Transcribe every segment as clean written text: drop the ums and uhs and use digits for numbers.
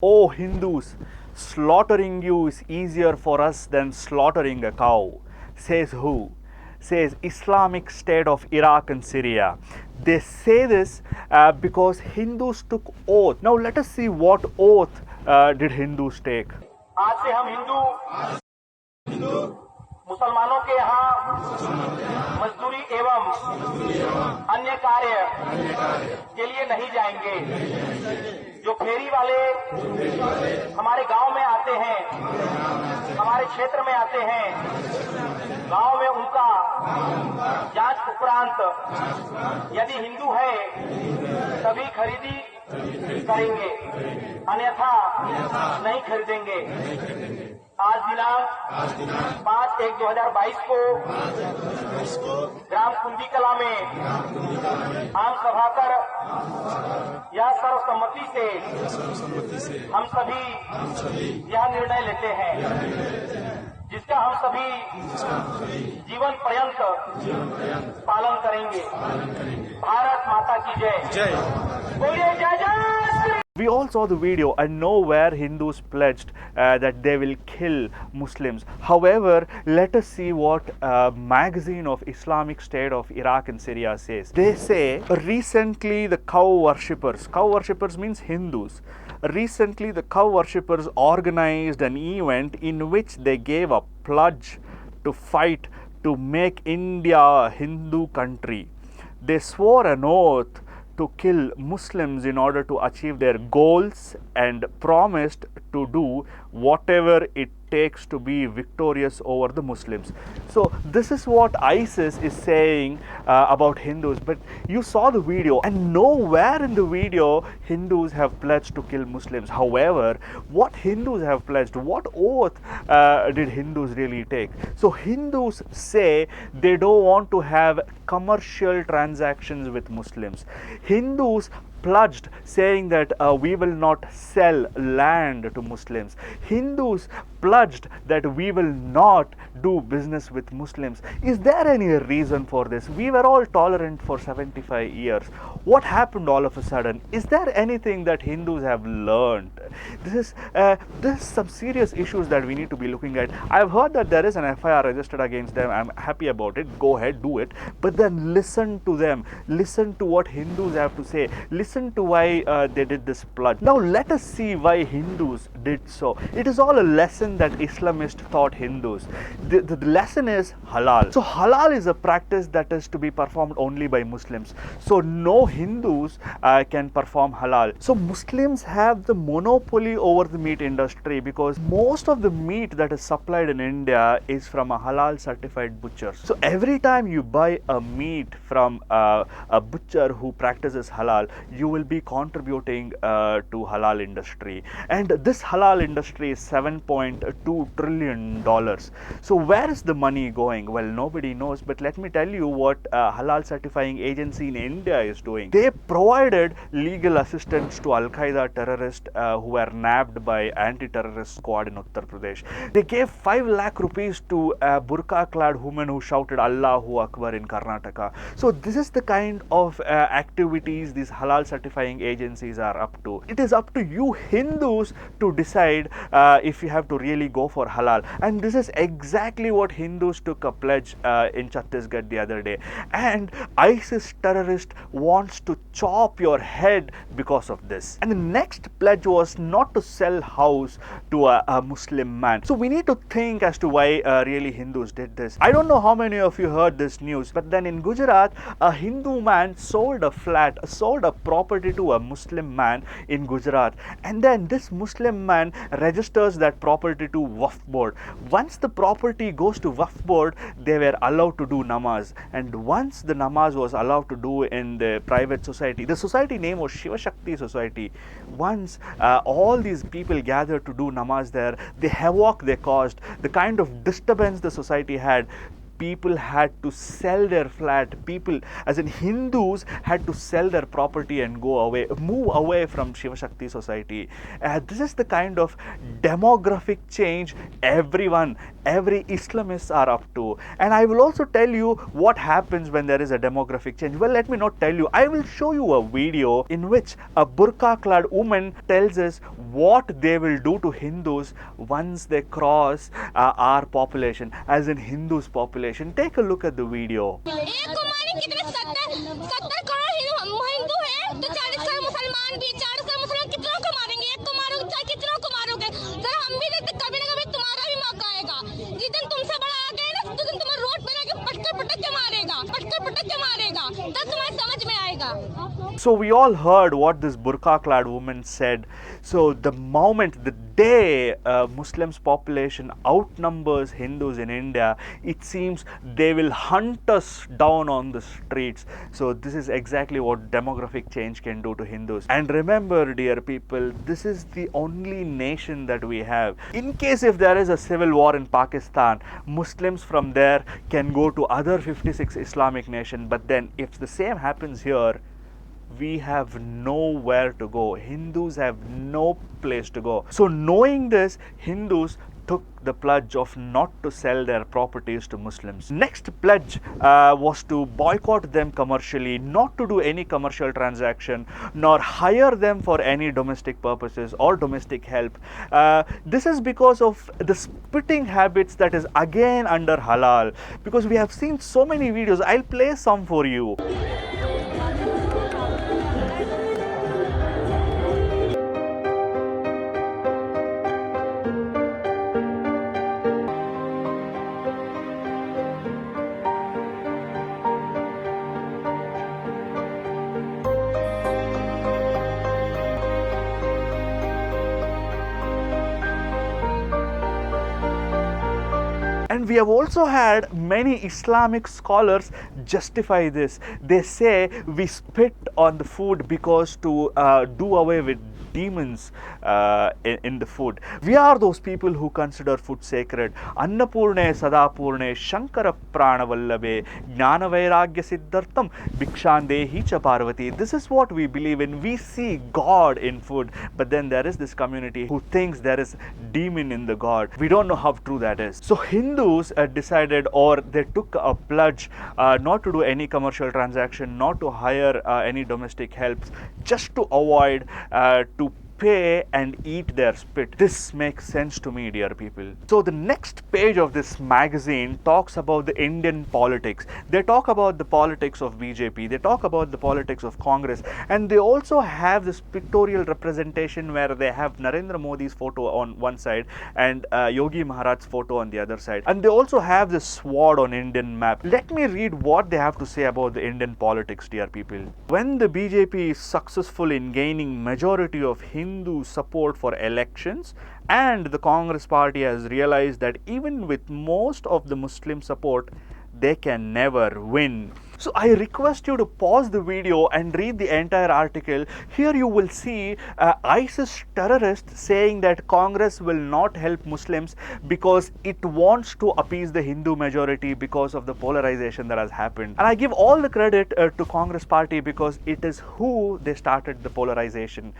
O Hindus, slaughtering you is easier for us than slaughtering a cow. Says who? Says Islamic State of Iraq and Syria. They say this because Hindus took oath. Now let us see what oath did Hindus take. आज से हम हिंदू मुसलमानों के यहाँ मजदूरी एवं अन्य कार्य के लिए नहीं जाएंगे। जो फेरी वाले हमारे गांव में आते हैं, हमारे क्षेत्र में आते हैं, गांव में उनका जांच उपरांत यदि हिंदू है तभी खरीदी करेंगे, अन्यथा नहीं खरीदेंगे। आज दिनांक 5/1/2022 को ग्राम कुंडी कला में आम सभा कर यह सर्वसम्मति से हम सभी यह निर्णय लेते हैं, जिसका हम सभी जीवन पर्यंत पालन करेंगे। भारत माता की जय। बोलिए जय जय। We all saw the video and know where Hindus pledged that they will kill Muslims. However, let us see what magazine of Islamic State of Iraq and Syria says. They say recently the cow worshippers means Hindus. Recently the cow worshippers organized an event in which they gave a pledge to fight to make India a Hindu country. They swore an oath to kill Muslims in order to achieve their goals and promised to do whatever it takes to be victorious over the Muslims. So this is what ISIS is saying about Hindus. But you saw the video and nowhere in the video Hindus have pledged to kill Muslims. However, what Hindus have pledged, what oath did Hindus really take? So Hindus say they don't want to have commercial transactions with Muslims. Hindus pledged saying that we will not sell land to Muslims. Hindus pledged that we will not do business with Muslims. Is there any reason for this? We were all tolerant for 75 years. What happened all of a sudden? Is there anything that Hindus have learned? This is some serious issues that we need to be looking at. I've heard that there is an FIR registered against them. I'm happy about it. Go ahead, do it. But then listen to them. Listen to what Hindus have to say. Listen to why they did this pledge. Now let us see why Hindus did so. It is all a lesson that Islamists taught Hindus. The lesson is halal. So halal is a practice that is to be performed only by Muslims. So no Hindus can perform halal. So Muslims have the monopoly over the meat industry because most of the meat that is supplied in India is from a halal certified butcher. So every time you buy a meat from a butcher who practices halal, you will be contributing to halal industry. And this halal industry is $7.2 trillion. So where is the money going? Well, nobody knows, but let me tell you what halal certifying agency in India is doing. They provided legal assistance to Al-Qaeda terrorists who were nabbed by anti-terrorist squad in Uttar Pradesh. They gave 5 lakh rupees to a burqa-clad woman who shouted Allahu Akbar in Karnataka. So this is the kind of activities these halal certifying agencies are up to. It is up to you Hindus to decide if you have to really go for halal. And this is exactly what Hindus took a pledge in Chhattisgarh the other day. And ISIS terrorist wants to chop your head because of this. And the next pledge was not to sell house to a Muslim man. So we need to think as to why really Hindus did this. I don't know how many of you heard this news, but then in Gujarat, a Hindu man sold a property to a Muslim man in Gujarat. And then this Muslim man registers that property to Waqf board. Once the property goes to Waqf board, they were allowed to do namaz. And once the namaz was allowed to do in the private society, the society name was Shiva Shakti Society. Once all these people gathered to do namaz there, the havoc they caused, the kind of disturbance the society had, people had to sell their flat. People, as in Hindus, had to sell their property and go away, move away from Shiva Shakti society. This is the kind of demographic change every Islamists are up to. And I will also tell you what happens when there is a demographic change. Well, let me not tell you. I will show you a video in which a burqa-clad woman tells us what they will do to Hindus once they cross our population, as in Hindus population. Take a look at the video. एक को माने कितने 70 करोड़ हिंदू हैं तो 40 करोड़ मुसलमान भी 40 करोड़ मुसलमान कितनों को मारेंगे एक को मारोगे चाहे कितनों को मारोगे जरा हम भी देखते कभी ना कभी तुम्हारा भी मौका आएगा जिस दिन तुमसे बड़ा आ गए ना उस दिन तुम्हें रोड पे लेके पटक के मारेगा तब तुम्हें समझ में आएगा. So we all heard what this burqa-clad woman said. So the day Muslims population outnumbers Hindus in India, it seems they will hunt us down on the streets. So this is exactly what demographic change can do to Hindus. And remember, dear people, this is the only nation that we have. In case if there is a civil war in Pakistan, Muslims from there can go to other 56 Islamic nations. But then if the same happens here, we have nowhere to go. Hindus have no place to go. So knowing this, Hindus took the pledge of not to sell their properties to Muslims. Next pledge was to boycott them commercially, not to do any commercial transaction, nor hire them for any domestic purposes or domestic help. This is because of the spitting habits that is again under halal, because we have seen so many videos. I'll play some for you. And we have also had many Islamic scholars justify this. They say we spit on the food because to do away with demons in the food. We are those people who consider food sacred. Annapurne Sadapurne Shankara Pranavallabe Jnana Vairagya Siddhartam Bhikshandehi Cha Parvati. This is what we believe in. We see God in food, but then there is this community who thinks there is demon in the God. We don't know how true that is. So Hindus decided, or they took a pledge not to do any commercial transaction, not to hire any domestic helps, just to avoid to pay and eat their spit. This makes sense to me, dear people. So the next page of this magazine talks about the Indian politics. They talk about the politics of BJP, they talk about the politics of Congress, and they also have this pictorial representation where they have Narendra Modi's photo on one side and Yogi Maharaj's photo on the other side. And they also have this sword on Indian map. Let me read what they have to say about the Indian politics, dear people. When the BJP is successful in gaining majority of Hindu support for elections, and the Congress party has realized that even with most of the Muslim support, they can never win. So I request you to pause the video and read the entire article. Here you will see ISIS terrorists saying that Congress will not help Muslims because it wants to appease the Hindu majority because of the polarization that has happened. And I give all the credit to Congress party because it is who they started the polarization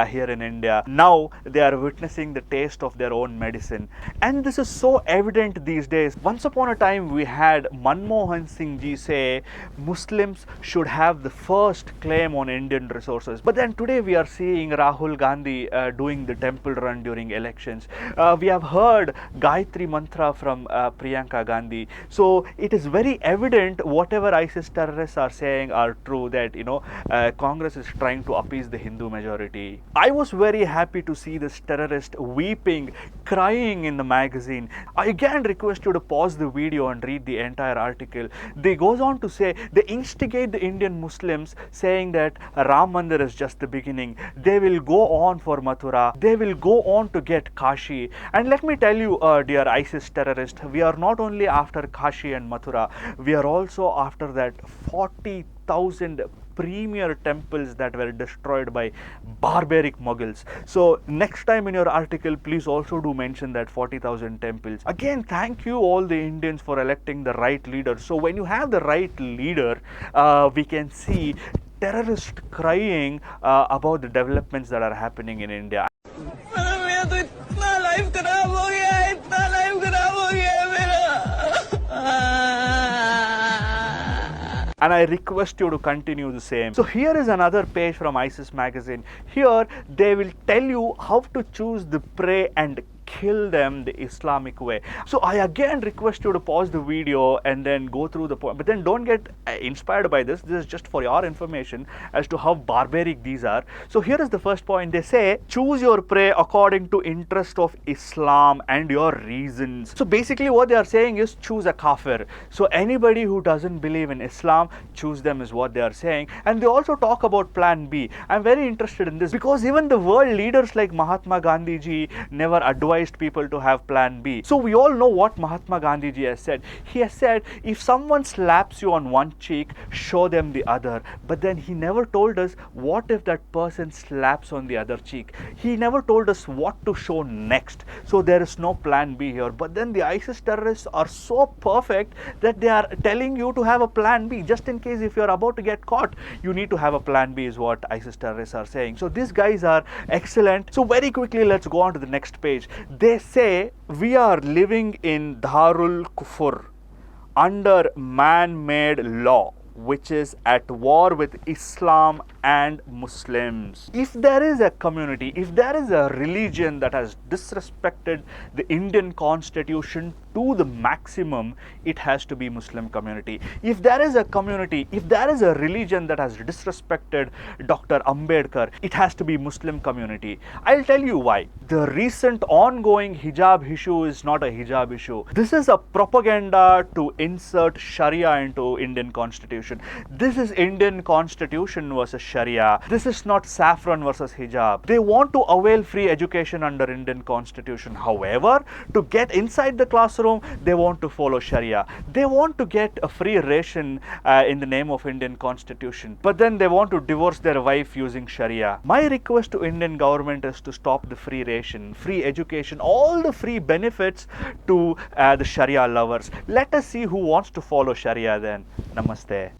here in India. Now they are witnessing the taste of their own medicine. And this is so evident these days. Once upon a time we had Manmohan Singh ji say Muslims should have the first claim on Indian resources. But then today we are seeing Rahul Gandhi doing the temple run during elections. We have heard Gayatri Mantra from Priyanka Gandhi. So it is very evident whatever ISIS terrorists are saying are true, that Congress is trying to appease the Hindu majority. I was very happy to see this terrorist weeping, crying in the magazine. I again request you to pause the video and read the entire article. They goes on to say they instigate the Indian Muslims saying that Ram Mandir is just the beginning. They will go on for Mathura. They will go on to get Kashi. And let me tell you, dear ISIS terrorist, we are not only after Kashi and Mathura, we are also after that 40,000 premier temples that were destroyed by barbaric Mughals. So next time in your article, please also do mention that 40,000 temples. Again, thank you all the Indians for electing the right leader. So when you have the right leader, we can see terrorists crying about the developments that are happening in India. मेरा तो इतना life खराब हो गया है, इतना life खराब हो गया है मेरा। And I request you to continue the same. So here is another page from ISIS magazine. Here they will tell you how to choose the prey and kill them the Islamic way. So I again request you to pause the video and then go through the point, but then don't get inspired by this. This is just for your information as to how barbaric these are. So here is the first point. They say choose your prey according to interest of Islam and your reasons. So basically what they are saying is choose a kafir. So anybody who doesn't believe in Islam, choose them is what they are saying. And they also talk about plan B. I'm very interested in this because even the world leaders like Mahatma Gandhi ji never advised people to have plan B. So we all know what Mahatma Gandhi ji has said. He has said, if someone slaps you on one cheek, show them the other. But then he never told us what if that person slaps on the other cheek. He never told us what to show next. So there is no plan B here. But then the ISIS terrorists are so perfect that they are telling you to have a plan B. Just in case if you are about to get caught, you need to have a plan B is what ISIS terrorists are saying. So these guys are excellent. So very quickly, let's go on to the next page. They say we are living in Darul Kufur under man-made law, which is at war with Islam and Muslims. If there is a community, if there is a religion that has disrespected the Indian constitution to the maximum, it has to be Muslim community. If there is a community, if there is a religion that has disrespected Dr. Ambedkar, it has to be Muslim community. I'll tell you why. The recent ongoing hijab issue is not a hijab issue. This is a propaganda to insert Sharia into Indian constitution. This is Indian constitution versus Sharia. This is not saffron versus hijab. They want to avail free education under Indian constitution. However, to get inside the classroom, they want to follow Sharia. They want to get a free ration in the name of Indian constitution. But then they want to divorce their wife using Sharia. My request to Indian government is to stop the free ration, free education, all the free benefits to the Sharia lovers. Let us see who wants to follow Sharia then. Namaste.